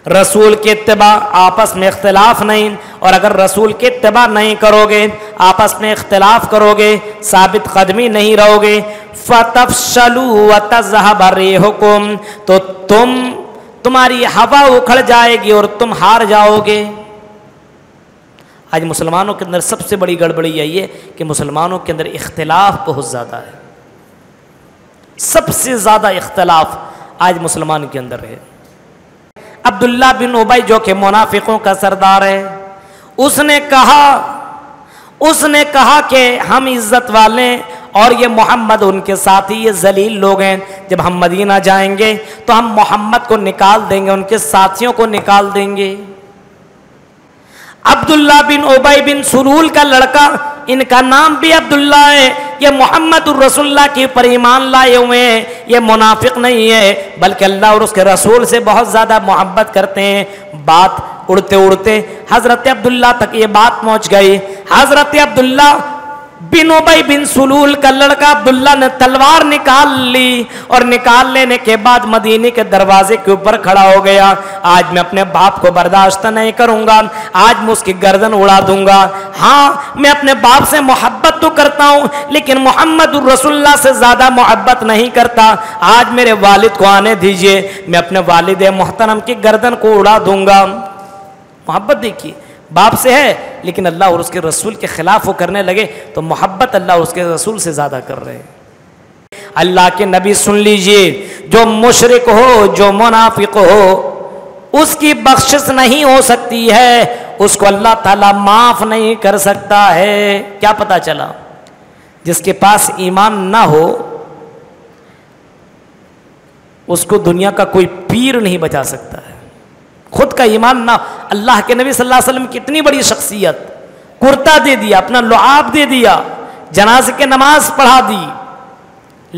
رسول کی اتباع، آپس میں اختلاف نہیں، اور اگر رسول کی اتباع نہیں کرو گے، آپس میں اختلاف کرو گے، ثابت قدمی نہیں رہو گے، فَتَفْشَلُوا وَتَذْهَبَ رِيحُكُمْ، تو تمہاری ہوا اکھڑ جائے گی اور تم ہار جاؤ گے۔ آج مسلمانوں کے اندر سب سے بڑی گڑبڑی یہی ہے کہ مسلمانوں کے اندر اختلاف بہت زیادہ ہے، سب سے زیادہ اختلاف آج مسلمان کے اندر ہے۔ عبداللہ بن ابی جو کہ منافقوں کا سردار ہے، اس نے کہا کہ ہم عزت والے اور یہ محمد ان کے ساتھی یہ ذلیل لوگ ہیں، جب ہم مدینہ جائیں گے تو ہم محمد کو نکال دیں گے، ان کے ساتھیوں کو نکال دیں گے۔ عبداللہ بن ابی بن سلول کا لڑکا، ان کا نام بھی عبداللہ ہے، یہ محمد الرسول اللہ کے پر ایمان لائے ہوئے ہیں، یہ منافق نہیں ہے بلکہ اللہ اور اس کے رسول سے بہت زیادہ محبت کرتے ہیں۔ بات اڑتے اڑتے حضرت عبداللہ تک یہ بات پہنچ گئی۔ حضرت عبداللہ بن ابی بن سلول کا لڑکا عبداللہ نے تلوار نکال لی، اور نکال لینے کے بعد مدینے کے دروازے کے اوپر کھڑا ہو گیا۔ آج میں اپنے باپ کو برداشت نہیں کروں گا، آج میں اس کی گردن اڑا دوں گا۔ ہاں میں اپنے باپ سے محبت تو کرتا ہوں لیکن محمد الرسول اللہ سے زیادہ محبت نہیں کرتا، آج میرے والد کو آنے دیجئے، میں اپنے والد محترم کی گردن کو اڑا دوں گا۔ محبت دیکھیے، باپ سے ہے لیکن اللہ اور اس کے رسول کے خلاف وہ کرنے لگے تو محبت اللہ اور اس کے رسول سے زیادہ کر رہے ہیں۔ اللہ کے نبی سن لیجئے، جو مشرک ہو، جو منافق ہو، اس کی بخشش نہیں ہو سکتی ہے، اس کو اللہ تعالیٰ معاف نہیں کر سکتا ہے۔ کیا پتا چلا؟ جس کے پاس ایمان نہ ہو اس کو دنیا کا کوئی پیر نہیں بچا سکتا ہے، خود کا ایمان نہ۔ اللہ کے نبی صلی اللہ علیہ وسلم کی اتنی بڑی شخصیت، کرتا دے دیا، اپنا لعاب دے دیا، جنازے کی نماز پڑھا دی،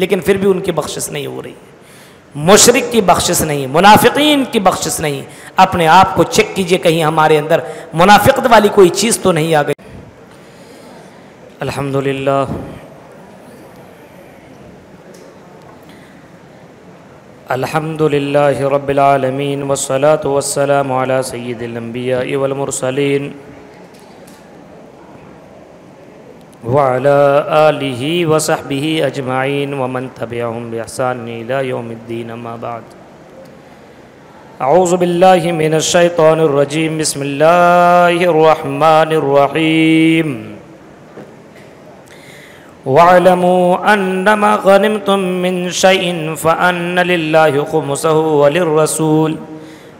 لیکن پھر بھی ان کی بخشش نہیں ہو رہی۔ مشرک کی بخشش نہیں، منافقین کی بخشش نہیں۔ اپنے آپ کو چیک کیجئے، کہیں ہمارے اندر منافقت والی کوئی چیز تو نہیں آ گئی۔ الحمدللہ الحمدللہ رب العالمین والصلاة والسلام علی سید الانبیاء والمرسلین وعلى آلہ وصحبہ اجمعین ومن تبعہم بإحسان الی یوم الدین، اما بعد۔ اعوذ باللہ من الشیطان الرجیم، بسم اللہ الرحمن الرحیم۔ وَاعْلَمُوا أَنَّمَا غَنِمْتُم مِّن شَيْءٍ فَأَنَّ لِلَّهِ خُمُسَهُ وَلِلرَّسُولِ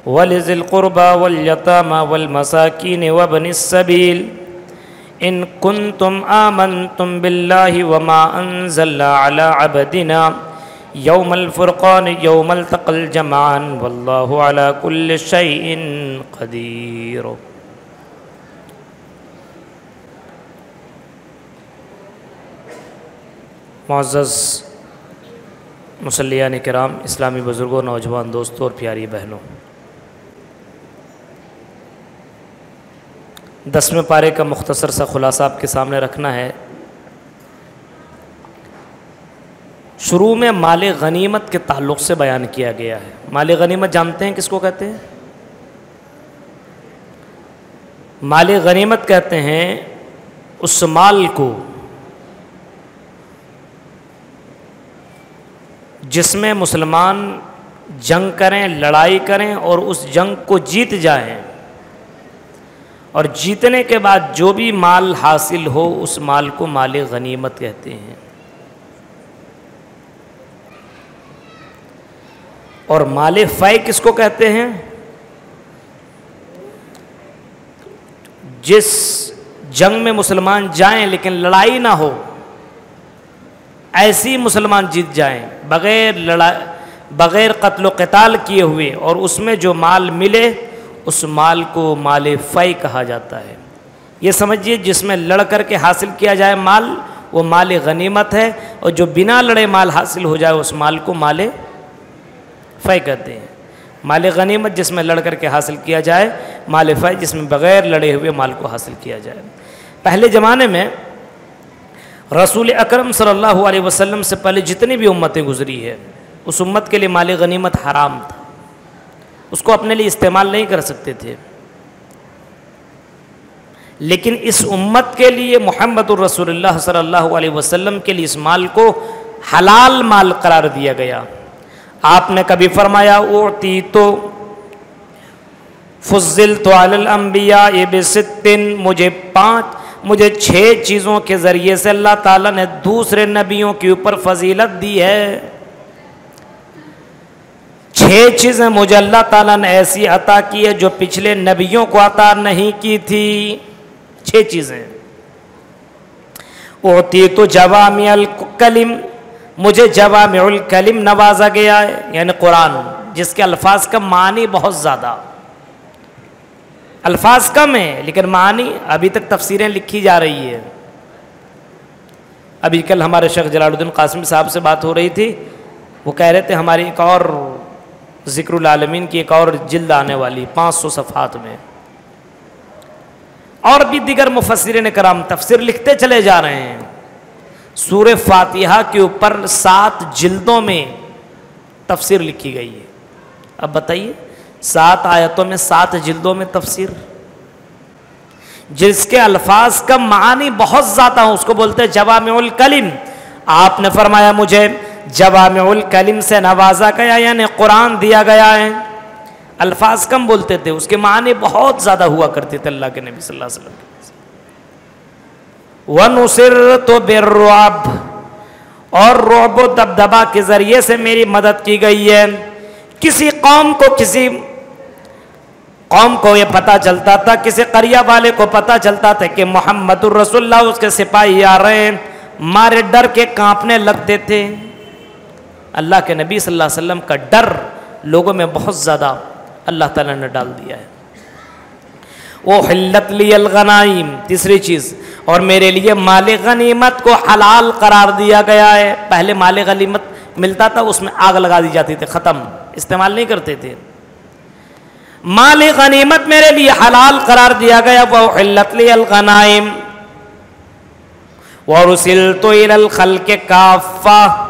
وَلِذِي الْقُرْبَى وَالْيَتَامَى وَالْمَسَاكِينِ وَابْنِ السَّبِيلِ إِن كُنتُمْ آمَنتُم بِاللَّهِ وَمَا أَنزَلْنَا عَلَىٰ عَبْدِنَا يَوْمَ الْفُرْقَانِ يَوْمَ الْتَقَى الْجَمْعَانِ وَاللَّهُ عَلَىٰ كُلِّ شَيْءٍ قَدِيرٌ۔ معزز مصلیان کرام، اسلامی بزرگوں، نوجوان دوستوں اور پیاری بہنوں، 10ویں پارے کا مختصر سا خلاصہ آپ کے سامنے رکھنا ہے۔ شروع میں مال غنیمت کے تعلق سے بیان کیا گیا ہے۔ مال غنیمت جانتے ہیں کس کو کہتے ہیں؟ مال غنیمت کہتے ہیں اس مال کو جس میں مسلمان جنگ کریں، لڑائی کریں اور اس جنگ کو جیت جائیں، اور جیتنے کے بعد جو بھی مال حاصل ہو اس مال کو مال غنیمت کہتے ہیں۔ اور مال فے کس کو کہتے ہیں؟ جس جنگ میں مسلمان جائیں لیکن لڑائی نہ ہو، ایسی مسلمان جیت جائیں بغیر قتل و قتال کیے ہوئے، اور اس میں جو مال ملے اس مال کو مال فے کہا جاتا ہے۔ یہ سمجھیے جس میں لڑ کر کے حاصل کیا جائے مال وہ مال غنیمت ہے، اور جو بنا لڑے مال حاصل ہو جائے اس مال کو مال فے کہتے ہیں۔ مال غنیمت جس میں لڑ کر کے حاصل کیا جائے، مال فے جس میں بغیر لڑے ہوئے مال کو حاصل کیا جائے۔ پہلے زمانے میں رسول اکرم صلی اللہ علیہ وسلم سے پہلے جتنی بھی امتیں گزری ہے اس امت کے لیے مال غنیمت حرام تھا، اس کو اپنے لیے استعمال نہیں کر سکتے تھے، لیکن اس امت کے لیے محمد الرسول اللہ صلی اللہ علیہ وسلم کے لیے اس مال کو حلال مال قرار دیا گیا۔ آپ نے کبھی فرمایا اعطی تو فضلت علی الانبیاء بست، مجھے 6 چیزوں کے ذریعے سے اللہ تعالیٰ نے دوسرے نبیوں کے اوپر فضیلت دی ہے۔ 6 چیزیں مجھے اللہ تعالیٰ نے ایسی عطا کی ہے جو پچھلے نبیوں کو عطا نہیں کی تھی۔ 6 چیزیں۔ اعطیت جوامع الکلم، مجھے جوامع الکلم نوازا گیا ہے، یعنی قرآن جس کے الفاظ کا معنی بہت زیادہ، الفاظ کم ہیں لیکن معنی ابھی تک تفسیریں لکھی جا رہی ہے۔ ابھی کل ہمارے شیخ جلال الدین قاسمی صاحب سے بات ہو رہی تھی، وہ کہہ رہے تھے ہماری ایک اور ذکر العالمین کی ایک اور جلد آنے والی 500 صفحات میں، اور بھی دیگر مفسرین کرام تفسیر لکھتے چلے جا رہے ہیں۔ سورہ فاتحہ کے اوپر 7 جلدوں میں تفسیر لکھی گئی ہے۔ اب بتائیے 7 آیتوں میں 7 جلدوں میں تفسیر، جس کے الفاظ کا معنی بہت زیادہ ہوں، اس کو بولتے ہیں جوامع الکلم۔ آپ نے فرمایا مجھے جوامع الکلم سے نوازا گیا، یعنی قرآن دیا گیا ہے۔ الفاظ کم بولتے تھے، اس کے معنی بہت زیادہ ہوا کرتے تھے اللہ کے نبی صلی اللہ علیہ وسلم۔ وَنُصِرْتُ بِالرُّعْبِ، اور رعب و دبدبا کے ذریعے سے میری مدد کی گئی ہے۔ کسی قوم کو یہ پتا چلتا تھا، کسی قریہ والے کو پتا چلتا تھا کہ محمد الرسول اللہ اس کے سپاہی آ رہے ہیں، مارے ڈر کے کانپنے لگتے تھے۔ اللہ کے نبی صلی اللہ علیہ وسلم کا ڈر لوگوں میں بہت زیادہ اللہ تعالیٰ نے ڈال دیا ہے۔ وَأُحِلَّتْ لِيَ الْغَنَائِمُ، تیسری چیز، اور میرے لیے مال غنیمت کو حلال قرار دیا گیا ہے۔ پہلے مال غنیمت ملتا تھا، اس میں آگ لگا دی جاتی تھی، ختم، استعمال نہیں کرتے تھے۔ مال غنیمت میرے لیے حلال قرار دیا گیا۔ وَأُحِلَّتْ لِيَ الْغَنَائِمُ وَأُرْسِلْتُ إِلَى الْخَلْقِ كَافَّةً،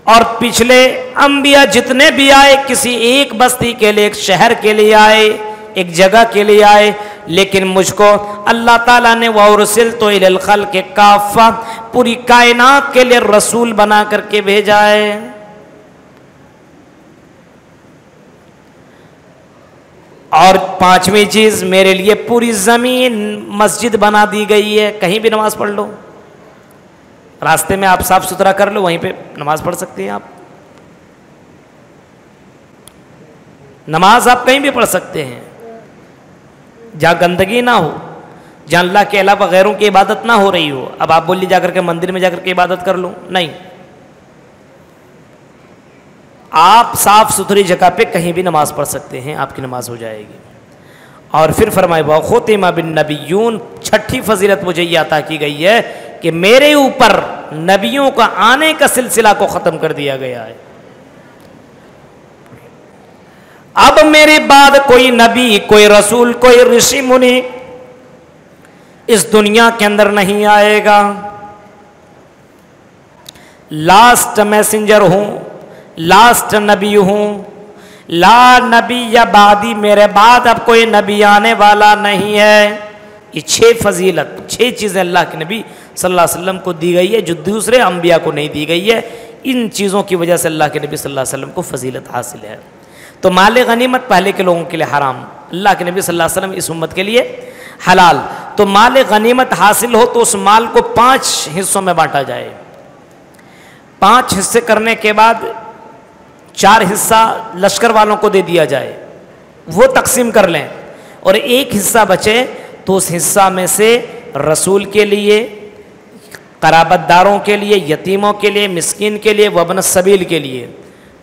اور پچھلے انبیاء جتنے بھی آئے کسی ایک بستی کے لیے، ایک شہر کے لیے آئے، ایک جگہ کے لیے آئے، لیکن مجھ کو اللہ تعالیٰ نے وَأُرْسِلْتُ إِلَى الْخَلْقِ كَافَّةً پوری کائنات کے لیے رسول بنا کر کے بھیجا ہے۔ اور 5ویں چیز، میرے لیے پوری زمین مسجد بنا دی گئی ہے، کہیں بھی نماز پڑھ لو، راستے میں آپ صاف ستھرا کر لو، وہیں پہ نماز پڑھ سکتے ہیں۔ آپ نماز آپ کہیں بھی پڑھ سکتے ہیں، جہاں گندگی نہ ہو، جہاں اللہ کے علاوہ غیروں کی عبادت نہ ہو رہی ہو۔ اب آپ بولیے جا کر کے مندر میں جا کر کے عبادت کر لو، نہیں، آپ صاف ستھری جگہ پہ کہیں بھی نماز پڑھ سکتے ہیں، آپ کی نماز ہو جائے گی۔ اور پھر فرمائے وَخُتِمَ بِالنَّبِيُّونَ، 6ٹھی فضیلت مجھے یہ عطا کی گئی ہے کہ میرے اوپر نبیوں کا آنے کا سلسلہ کو ختم کر دیا گیا ہے۔ اب میرے بعد کوئی نبی، کوئی رسول، کوئی رشی منی اس دنیا کے اندر نہیں آئے گا۔ لاسٹ میسنجر ہوں، لاسٹ نبی ہوں، لا نبی یا بعدی، میرے بعد اب کوئی نبی آنے والا نہیں ہے۔ یہ 6 فضیلت، 6 چیزیں اللہ کے نبی صلی اللہ علیہ وسلم کو دی گئی ہے جو دوسرے انبیاء کو نہیں دی گئی ہے۔ ان چیزوں کی وجہ سے اللہ کے نبی صلی اللہ علیہ وسلم کو فضیلت حاصل ہے۔ تو مال غنیمت پہلے کے لوگوں کے لیے حرام، اللہ کے نبی صلی اللہ علیہ وسلم اس امت کے لیے حلال۔ تو مال غنیمت حاصل ہو تو اس مال کو 5 حصوں میں بانٹا جائے، 5 حصے کرنے کے بعد 4 حصہ لشکر والوں کو دے دیا جائے، وہ تقسیم کر لیں، اور 1 حصہ بچے تو اس حصہ میں سے رسول کے لیے، قرابت داروں کے لیے، یتیموں کے لیے، مسکین کے لیے، وابن السبیل کے لیے،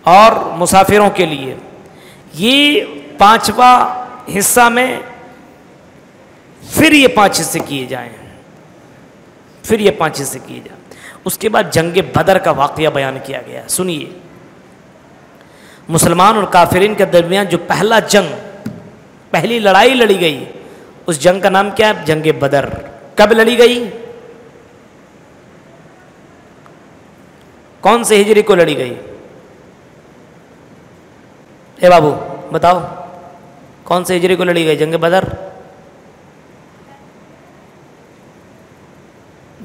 اور مسافروں کے لیے، یہ 5واں حصہ میں پھر یہ 5 حصے کیے جائیں، پھر یہ 5 حصے کیے جائیں۔ اس کے بعد جنگ بدر کا واقعہ بیان کیا گیا۔ سنیے، مسلمان اور کافرین کے درمیان جو پہلا جنگ، پہلی لڑائی لڑی گئی، اس جنگ کا نام کیا ہے؟ جنگ بدر۔ کب لڑی گئی؟ کون سے ہجری کو لڑی گئی؟ اے بابو بتاؤ کون سے ہجری کو لڑی گئی جنگ بدر؟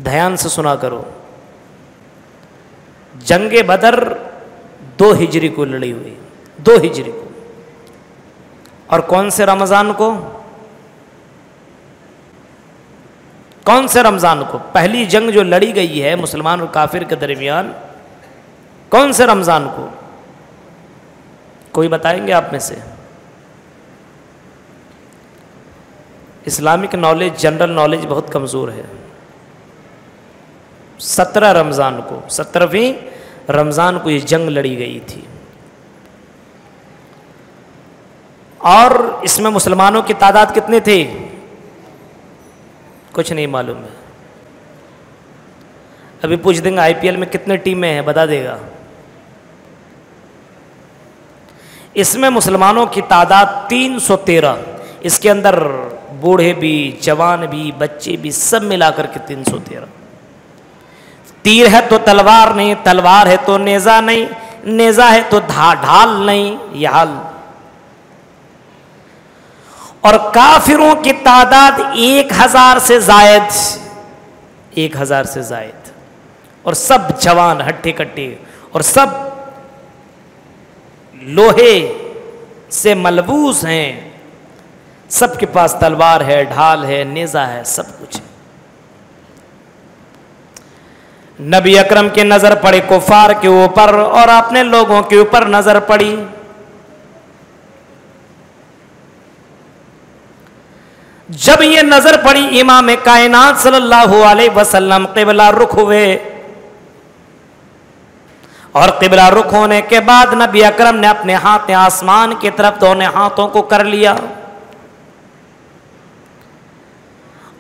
دھیان سے سنا کرو، جنگ بدر 2 ہجری کو لڑی ہوئی، 2 ہجری کو۔ اور کون سے رمضان کو؟ کون سے رمضان کو؟ پہلی جنگ جو لڑی گئی ہے مسلمان اور کافر کے درمیان، کون سے رمضان کو؟ کوئی بتائیں گے آپ میں سے؟ اسلامک نالج، جنرل نالج بہت کمزور ہے۔ 17 رمضان کو، 17ویں رمضان کو یہ جنگ لڑی گئی تھی، اور اس میں مسلمانوں کی تعداد کتنی تھی؟ کچھ نہیں معلوم ہے۔ ابھی پوچھ دیں گے آئی پی ایل میں کتنے ٹیمیں ہیں، بتا دے گا۔ اس میں مسلمانوں کی تعداد 313، اس کے اندر بوڑھے بھی، جوان بھی، بچے بھی، سب ملا کر کے 313۔ تیر ہے تو تلوار نہیں، تلوار ہے تو نیزہ نہیں، نیزہ ہے تو ڈھال نہیں، یہ حال۔ اور کافروں کی تعداد 1000 سے زائد، 1000 سے زائد، اور سب جوان ہٹے کٹے، اور سب لوہے سے ملبوس ہیں، سب کے پاس تلوار ہے، ڈھال ہے، نیزہ ہے، سب کچھ ہے۔ نبی اکرم کی نظر پڑی کفار کے اوپر اور اپنے لوگوں کے اوپر نظر پڑی۔ جب یہ نظر پڑی امام کائنات صلی اللہ علیہ وسلم قبلہ رخ ہوئے، اور قبلہ رخ ہونے کے بعد نبی اکرم نے اپنے ہاتھ آسمان کی طرف دونوں ہاتھوں کو کر لیا،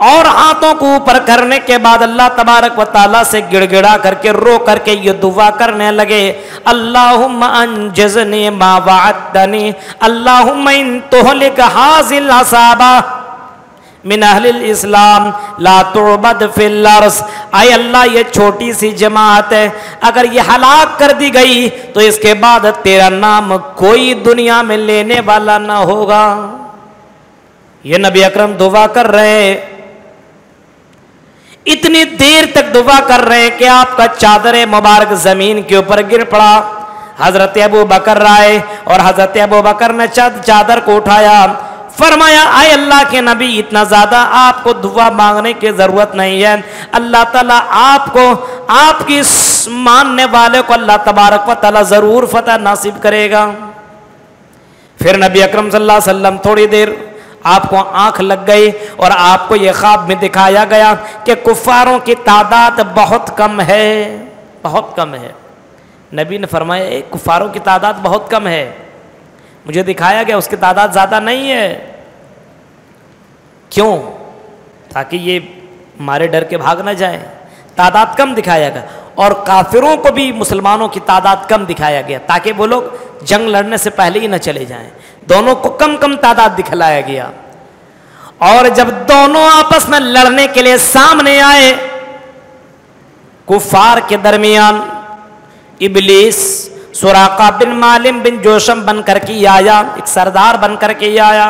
اور ہاتھوں کو اوپر کرنے کے بعد اللہ تبارک و تعالیٰ سے گڑ گڑا کر کے رو کر کے یہ دعا کرنے لگے، اللہم انجزنی ما وعدتنی، اللہم ان تہلک ھذی العصابہ من اہل الاسلام لا تعبد فی الارض۔ اے اللہ یہ چھوٹی سی جماعت ہے، اگر یہ ہلاک کر دی گئی تو اس کے بعد تیرا نام کوئی دنیا میں لینے والا نہ ہوگا۔ یہ نبی اکرم دعا کر رہے ہیں، اتنی دیر تک دعا کر رہے ہیں کہ آپ کا چادر مبارک زمین کے اوپر گر پڑا۔ حضرت ابو بکر آئے اور حضرت ابو بکر نے چادر کو اٹھایا، فرمایا اے اللہ کے نبی اتنا زیادہ آپ کو دعا مانگنے کی ضرورت نہیں ہے، اللہ تعالیٰ آپ کو، آپ کی ماننے والے کو اللہ تبارک و تعالیٰ ضرور فتح نصیب کرے گا۔ پھر نبی اکرم صلی اللہ علیہ وسلم تھوڑی دیر آپ کو آنکھ لگ گئی اور آپ کو یہ خواب میں دکھایا گیا کہ کفاروں کی تعداد بہت کم ہے، بہت کم ہے۔ نبی نے فرمایا اے کفاروں کی تعداد بہت کم ہے، مجھے دکھایا گیا اس کی تعداد زیادہ نہیں ہے۔ کیوں؟ تاکہ یہ مارے ڈر کے بھاگ نہ جائیں، تعداد کم دکھایا گیا، اور کافروں کو بھی مسلمانوں کی تعداد کم دکھایا گیا تاکہ وہ لوگ جنگ لڑنے سے پہلے ہی نہ چلے جائیں، دونوں کو کم کم تعداد دکھلایا گیا۔ اور جب دونوں آپس میں لڑنے کے لیے سامنے آئے، کفار کے درمیان ابلیس سراقہ بن مالم بن جوشم بن کر کے آیا، ایک سردار بن کر کے آیا،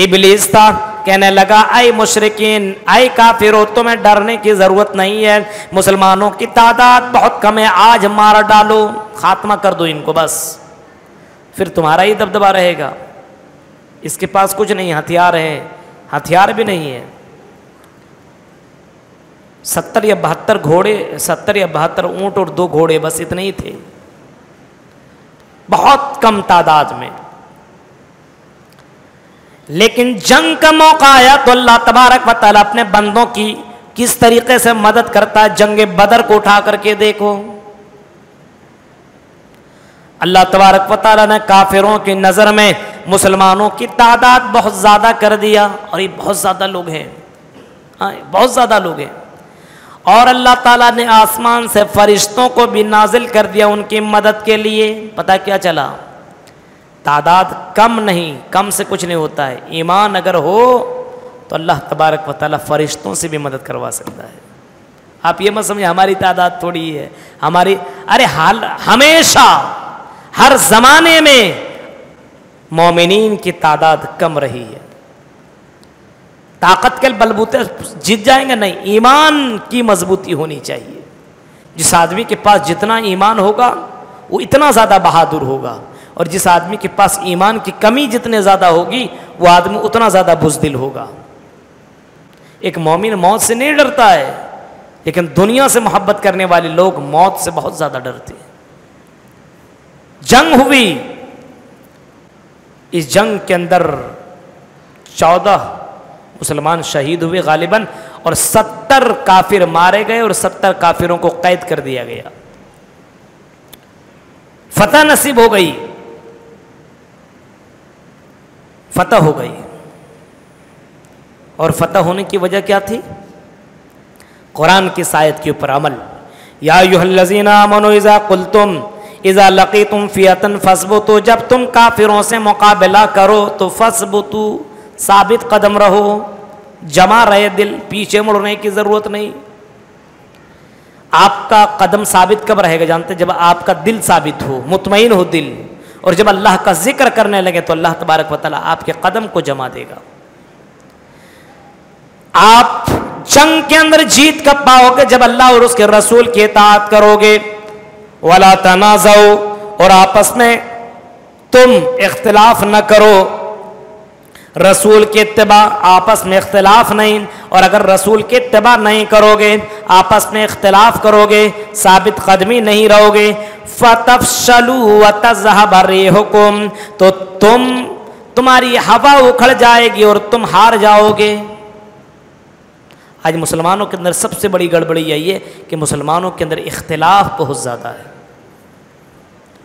ابلیس تھا، کہنے لگا اے مشرکین، اے کافروں، تمہیں ڈرنے کی ضرورت نہیں ہے، مسلمانوں کی تعداد بہت کم ہے، آج مار ڈالو، خاتمہ کر دو ان کو، بس پھر تمہارا ہی دبدبہ رہے گا۔ اس کے پاس کچھ نہیں، ہتھیار ہے، ہتھیار بھی نہیں ہے، 70 یا 72 گھوڑے، 70 یا 72 اونٹ اور 2 گھوڑے، بس اتنے ہی تھے، بہت کم تعداد میں۔ لیکن جنگ کا موقع آیا تو اللہ تبارک و تعالیٰ اپنے بندوں کی کس طریقے سے مدد کرتا ہے، جنگ بدر کو اٹھا کر کے دیکھو۔ اللہ تبارک و تعالیٰ نے کافروں کی نظر میں مسلمانوں کی تعداد بہت زیادہ کر دیا، اور یہ بہت زیادہ لوگ ہیں، بہت زیادہ لوگ ہیں، اور اللہ تعالیٰ نے آسمان سے فرشتوں کو بھی نازل کر دیا ان کی مدد کے لیے۔ پتہ کیا چلا؟ تعداد کم نہیں، کم سے کچھ نہیں ہوتا ہے، ایمان اگر ہو تو اللہ تبارک و تعالیٰ فرشتوں سے بھی مدد کروا سکتا ہے۔ آپ یہ مت سمجھیں ہماری تعداد تھوڑی ہے، ہماری، ارے حال ہمیشہ ہر زمانے میں مومنین کی تعداد کم رہی ہے. طاقت کے بلبوتے جیت جائیں گے نہیں, ایمان کی مضبوطی ہونی چاہیے. جس آدمی کے پاس جتنا ایمان ہوگا وہ اتنا زیادہ بہادر ہوگا, اور جس آدمی کے پاس ایمان کی کمی جتنے زیادہ ہوگی وہ آدمی اتنا زیادہ بزدل ہوگا. ایک مومن موت سے نہیں ڈرتا ہے, لیکن دنیا سے محبت کرنے والے لوگ موت سے بہت زیادہ ڈرتے ہیں. جنگ ہوئی, اس جنگ کے اندر 14 مسلمان شہید ہوئے غالباً, اور 70 کافر مارے گئے اور 70 کافروں کو قید کر دیا گیا. فتح نصیب ہو گئی, فتح ہو گئی. اور فتح ہونے کی وجہ کیا تھی؟ قرآن کی آیت کے اوپر عمل. یا ایھا الذین آمنوا اذا قلتم اذا لقیتم فئۃ فاثبتوا, جب تم کافروں سے مقابلہ کرو تو فاثبتوا, ثابت قدم رہو, جمع رہے دل, پیچھے مڑنے کی ضرورت نہیں. آپ کا قدم ثابت کب رہے گا جانتے؟ جب آپ کا دل ثابت ہو, مطمئن ہو دل, اور جب اللہ کا ذکر کرنے لگے تو اللہ تبارک و تعالیٰ آپ کے قدم کو جما دے گا. آپ جنگ کے اندر جیت کب پاؤ گے؟ جب اللہ اور اس کے رسول کی اطاعت کرو گے. وَلَا تَنَازَعُوا, اور آپس میں تم اختلاف نہ کرو. رسول کی اتباع, آپس میں اختلاف نہیں, اور اگر رسول کی اتباع نہیں کرو گے, آپس میں اختلاف کرو گے, ثابت قدمی نہیں رہو گے, فَتَفْشَلُوا وَتَذْهَبَ رِيحُكُمْ, تو تمہاری ہوا اکھڑ جائے گی اور تم ہار جاؤ گے. آج مسلمانوں کے اندر سب سے بڑی گڑبڑی یہی ہے کہ مسلمانوں کے اندر اختلاف بہت زیادہ ہے.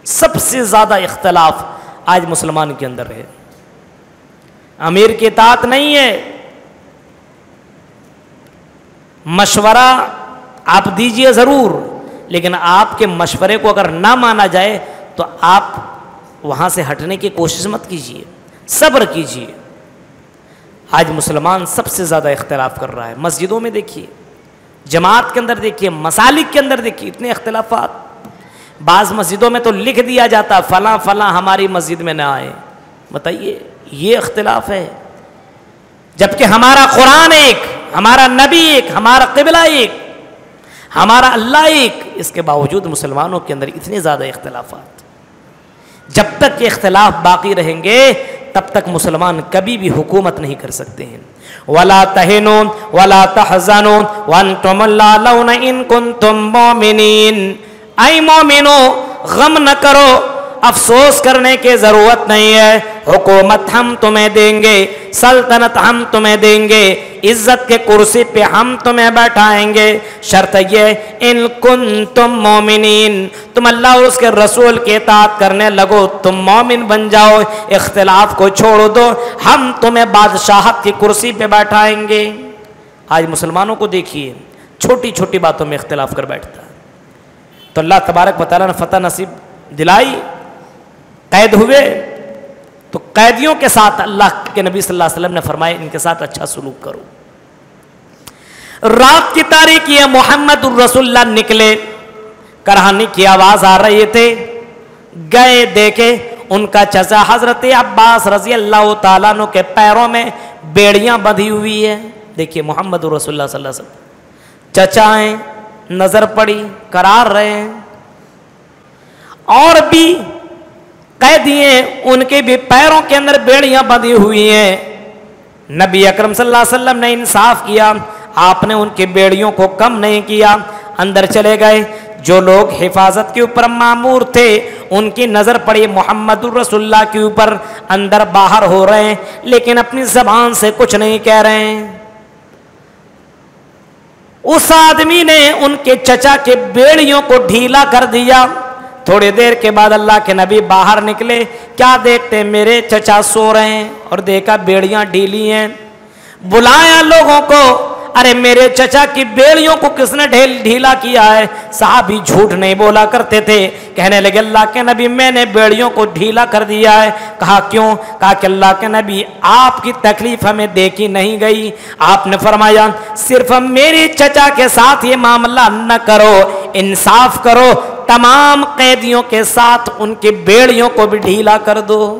سب سے زیادہ اختلاف آج مسلمان کے اندر ہے. امیر کی اطاعت نہیں ہے, مشورہ آپ دیجئے ضرور, لیکن آپ کے مشورے کو اگر نہ مانا جائے تو آپ وہاں سے ہٹنے کی کوشش مت کیجیے, صبر کیجیے. آج مسلمان سب سے زیادہ اختلاف کر رہا ہے. مسجدوں میں دیکھیے, جماعت کے اندر دیکھیے, مسالک کے اندر دیکھیے, اتنے اختلافات. بعض مسجدوں میں تو لکھ دیا جاتا فلاں فلاں ہماری مسجد میں نہ آئے. بتائیے, یہ اختلاف ہے. جبکہ ہمارا قرآن ایک, ہمارا نبی ایک, ہمارا قبلہ ایک, ہمارا اللہ ایک, اس کے باوجود مسلمانوں کے اندر اتنے زیادہ اختلافات. جب تک یہ اختلاف باقی رہیں گے تب تک مسلمان کبھی بھی حکومت نہیں کر سکتے ہیں. وَلَا تَهِنُوا وَلَا تَحْزَنُوا وَأَنْتُمُ الْأَعْلَوْنَ إِن كُنتُم مُّؤْمِنِينَ, اے مومنو غم نہ کرو, افسوس کرنے کی ضرورت نہیں ہے. حکومت ہم تمہیں دیں گے, سلطنت ہم تمہیں دیں گے, عزت کے کرسی پہ ہم تمہیں بیٹھائیں گے. شرط یہ ان کنتم مومنین, تم اللہ اور اس کے رسول کی اطاعت کرنے لگو, تم مومن بن جاؤ, اختلاف کو چھوڑ دو, ہم تمہیں بادشاہت کی کرسی پہ بیٹھائیں گے. آج مسلمانوں کو دیکھیے, چھوٹی چھوٹی باتوں میں اختلاف کر بیٹھتا ہے. تو اللہ تبارک و تعالیٰ نے فتح نصیب دلائی, قید ہوئے, تو قیدیوں کے ساتھ اللہ کے نبی صلی اللہ علیہ وسلم نے فرمایا ان کے ساتھ اچھا سلوک کرو. رات کی تاریکی ہے, محمد الرسول اللہ نکلے, کرہانی کی آواز آ رہی تھے, گئے دیکھے ان کا چچا حضرت عباس رضی اللہ تعالیٰ عنہ کے پیروں میں بیڑیاں بندھی ہوئی ہے. دیکھیے محمد الرسول اللہ صلی اللہ علیہ وسلم, چچا ہیں, نظر پڑی, کرار رہے ہیں. اور بھی قیدی ہیں, ان کے بھی پیروں کے اندر بیڑیاں بندھی ہوئی ہیں. نبی اکرم صلی اللہ علیہ وسلم نے انصاف کیا, آپ نے ان کی بیڑیوں کو کم نہیں کیا, اندر چلے گئے. جو لوگ حفاظت کے اوپر مامور تھے ان کی نظر پڑی محمد الرسول اللہ کے اوپر, اندر باہر ہو رہے ہیں لیکن اپنی زبان سے کچھ نہیں کہہ رہے ہیں. اس آدمی نے ان کے چچا کے بیڑیوں کو ڈھیلا کر دیا. تھوڑی دیر کے بعد اللہ کے نبی باہر نکلے, کیا دیکھتے میرے چچا سو رہے ہیں اور دیکھا بیڑیاں ڈھیلی ہیں. بلایا لوگوں کو, ارے میرے چچا کی بیڑیوں کو کس نے ڈھیلا کیا ہے؟ صحابی جھوٹ نہیں بولا کرتے تھے, کہنے لگے اللہ کے نبی میں نے بیڑیوں کو ڈھیلا کر دیا ہے. کہا کیوں؟ کہا کہ اللہ کے نبی آپ کی تکلیف ہمیں دیکھی نہیں گئی. آپ نے فرمایا صرف میرے چچا کے ساتھ یہ معاملہ نہ کرو, انصاف کرو, تمام قیدیوں کے ساتھ ان کی بیڑیوں کو بھی ڈھیلا کر دو.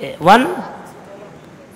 1।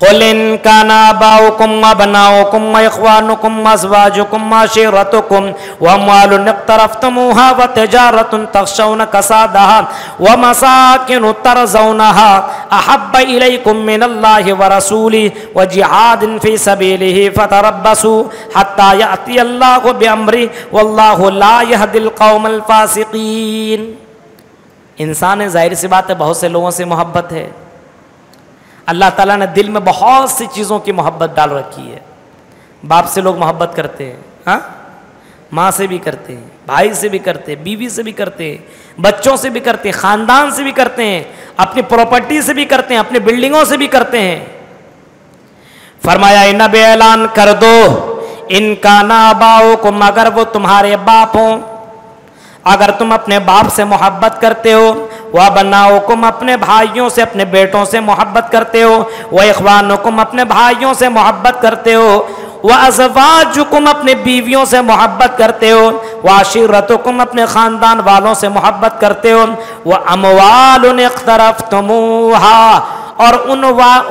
قل ان كان آباؤكم وابناؤكم واخوانكم وازواجكم وعشيرتكم واموال اقترفتموها وتجارة تخشون كسادها ومساكن ترضونها احب اليكم من الله ورسوله وجهاد في سبيله فتربصوا حتى ياتي الله بامره والله لا يهدي القوم الفاسقين. انسان ہے، ظاہر سی بات ہے بہت سے لوگوں سے محبت ہے. اللہ تعالیٰ نے دل میں بہت سی چیزوں کی محبت ڈال رکھی ہے. باپ سے لوگ محبت کرتے ہیں، ہاں، ماں سے بھی کرتے ہیں، بھائی سے بھی کرتے ہیں، بیوی سے بھی کرتے ہیں، بچوں سے بھی کرتے ہیں، خاندان سے بھی کرتے ہیں، اپنی پراپرٹی سے بھی کرتے ہیں، اپنی بلڈنگوں سے بھی کرتے ہیں. فرمایا نبی اعلان کر دو ان کا آباؤکم، اگر وہ تمہارے باپ ہوں، اگر تم اپنے باپ سے محبت کرتے ہو، وَأَبْنَاؤُكُمْ اپنے بھائیوں سے، اپنے بیٹوں سے محبت کرتے ہو، وَإِخْوَانُكُمْ اپنے بھائیوں سے محبت کرتے ہو، وَأَزْوَاجُكُمْ اپنے بیویوں سے محبت کرتے ہو، وَعَشِيرَتُكُمْ اپنے خاندان والوں سے محبت کرتے ہو، وَأَمْوَالٌ اقْتَرَفْتُمُوهَا اور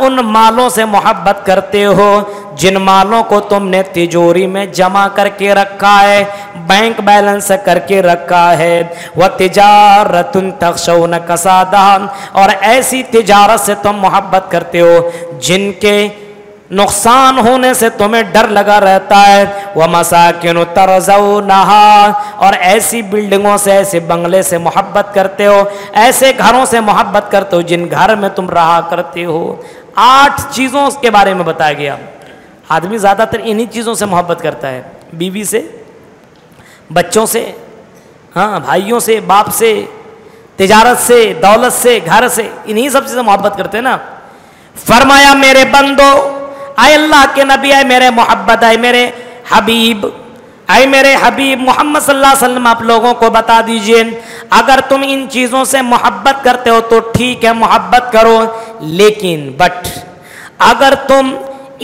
ان مالوں سے محبت کرتے ہو جن مالوں کو تم نے تجوری میں جمع کر کے رکھا ہے، بینک بیلنس کر کے رکھا ہے. وَتِجَارَةٌ تَخْشَوْنَ كَسَادَهَا اور ایسی تجارت سے تم محبت کرتے ہو جن کے نقصان ہونے سے تمہیں ڈر لگا رہتا ہے. وَمَسَاكِنُ تَرْضَوْنَهَا اور ایسی بلڈنگوں سے، ایسے بنگلے سے محبت کرتے ہو، ایسے گھروں سے محبت کرتے ہو جن گھر میں تم رہا کرتے ہو. 8 چیزوں کے بارے میں بتایا گیا. آدمی زیادہ تر انہی چیزوں سے محبت کرتا ہے، بیوی سے، بچوں سے، ہاں، بھائیوں سے، باپ سے، تجارت سے، دولت سے، گھر سے، انہی سب سے محبت کرتے ہیں نا. فرمایا میرے بندو، اے اللہ کے نبی، اے میرے محبت، اے میرے حبیب، اے میرے حبیب محمد صلی اللہ علیہ وسلم، آپ لوگوں کو بتا دیجئے اگر تم ان چیزوں سے محبت کرتے ہو تو ٹھیک ہے، محبت کرو، لیکن اگر تم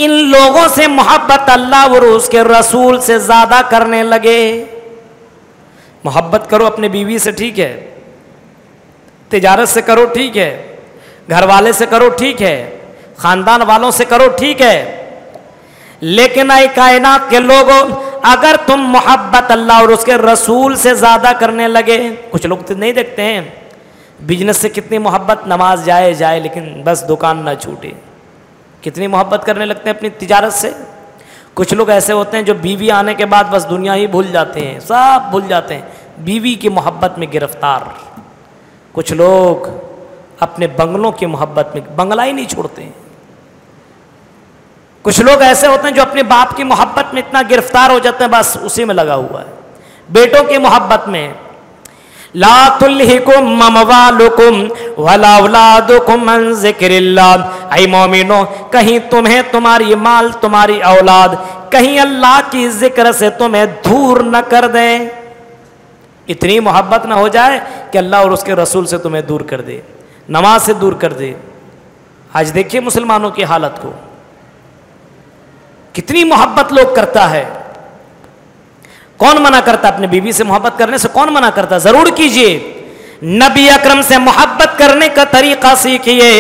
ان لوگوں سے محبت اللہ اور اس کے رسول سے زیادہ کرنے لگے، محبت کرو اپنے بیوی سے، ٹھیک ہے، تجارت سے کرو، ٹھیک ہے، گھر والے سے کرو، ٹھیک ہے، خاندان والوں سے کرو، ٹھیک ہے، لیکن اے کائنات کے لوگوں، اگر تم محبت اللہ اور اس کے رسول سے زیادہ کرنے لگے، کچھ لوگ تو نہیں دیکھتے ہیں بزنس سے کتنی محبت، نماز جائے لیکن بس دکان نہ چھوٹے، کتنی محبت کرنے لگتے ہیں اپنی تجارت سے. کچھ لوگ ایسے ہوتے ہیں جو بیوی آنے کے بعد بس دنیا ہی بھول جاتے ہیں، سب بھول جاتے ہیں، بیوی کی محبت میں گرفتار. کچھ لوگ اپنے بنگلوں کی محبت میں بنگلہ ہی نہیں چھوڑتے ہیں. کچھ لوگ ایسے ہوتے ہیں جو اپنے باپ کی محبت میں اتنا گرفتار ہو جاتے ہیں، بس اسی میں لگا ہوا ہے. بیٹوں کی محبت میں، لا تلہکم اموالکم ولا اولادکم عن ذکر اللہ، اے مومنو کہیں تمہیں تمہاری مال، تمہاری اولاد کہیں اللہ کی ذکر سے تمہیں دور نہ کر دیں، اتنی محبت نہ ہو جائے کہ اللہ اور اس کے رسول سے تمہیں دور کر دے، نماز سے دور کر دے. آج دیکھیے مسلمانوں کی حالت کو، کتنی محبت لوگ کرتا ہے. کون منع کرتا اپنے بیوی سے محبت کرنے سے؟ کون منع کرتا؟ ضرور کیجئے. نبی اکرم سے محبت کرنے کا طریقہ سیکھیے.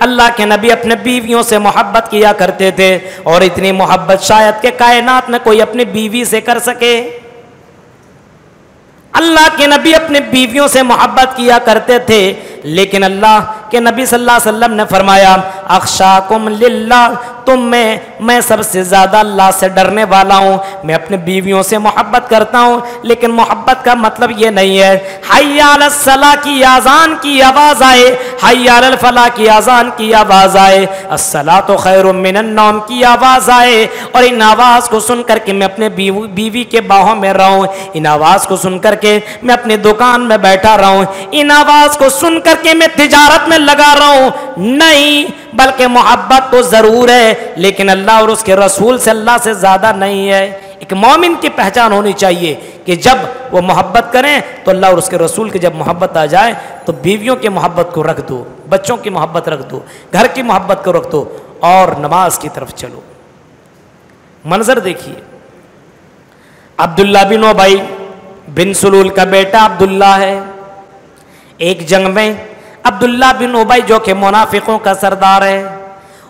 اللہ کے نبی اپنے بیویوں سے محبت کیا کرتے تھے، اور اتنی محبت شاید کہ کائنات میں کوئی اپنی بیوی سے کر سکے. اللہ کے نبی اپنے بیویوں سے محبت کیا کرتے تھے، لیکن اللہ کے نبی صلی اللہ علیہ وسلم نے فرمایا اخشاکم للہ، میں سب سے زیادہ اللہ سے ڈرنے والا ہوں. میں اپنے بیویوں سے محبت کرتا ہوں، لیکن محبت کا مطلب یہ نہیں ہے حی علی الصلاۃ کی اذان کی آواز آئے، حی علی الفلاح کی اذان کی آواز آئے، الصلاۃ خیر من النوم کی آواز آئے، اور ان آواز کو سن کر کے میں اپنے بیوی کے باہوں میں رہوں، ان آواز کو سن کر کے میں اپنی دکان میں بیٹھا رہوں، ان آواز کو سن کر کے میں تجارت میں لگا رہا ہوں. نہیں، بلکہ محبت تو ضرور ہے، لیکن اللہ اور اس کے رسول سے اللہ سے زیادہ نہیں ہے. ایک مومن کی پہچان ہونی چاہیے کہ جب وہ محبت کریں تو اللہ اور اس کے رسول کی جب محبت آ جائے تو بیویوں کی محبت کو رکھ دو، بچوں کی محبت رکھ دو، گھر کی محبت کو رکھ دو، اور نماز کی طرف چلو. منظر دیکھیے، عبداللہ بن ابی بن سلول کا بیٹا عبداللہ ہے. ایک جنگ میں عبداللہ بن ابی جو کہ منافقوں کا سردار ہے،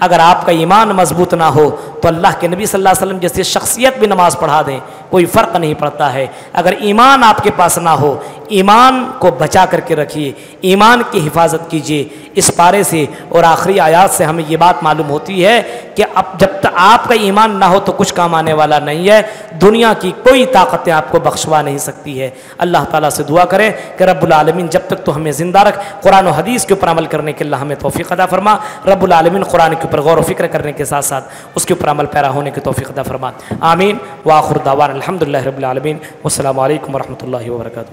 اگر آپ کا ایمان مضبوط نہ ہو تو اللہ کے نبی صلی اللہ علیہ وسلم جیسی شخصیت بھی نماز پڑھا دیں کوئی فرق نہیں پڑتا ہے۔ اگر ایمان آپ کے پاس نہ ہو، ایمان کو بچا کر کے رکھیے، ایمان کی حفاظت کیجیے۔ اس پارے سے اور آخری آیات سے ہمیں یہ بات معلوم ہوتی ہے کہ اب جب تک آپ کا ایمان نہ ہو تو کچھ کام آنے والا نہیں ہے، دنیا کی کوئی طاقتیں آپ کو بخشوا نہیں سکتی ہے۔ اللہ تعالیٰ سے دعا کریں کہ رب العالمین جب تک تو ہمیں زندہ رکھ، قرآن و حدیث کے اوپر عمل کرنے کے اللہ ہمیں توفیق عطا فرما۔ رب العالمین قرآن کے اوپر غور و فکر کرنے کے ساتھ ساتھ اس کے اوپر عمل پیرا ہونے کی توفیق عطا فرما۔ آمین۔ وآخر دعوانا الحمدللہ رب العالمین۔ والسلام علیکم ورحمۃ اللہ وبرکاتہ۔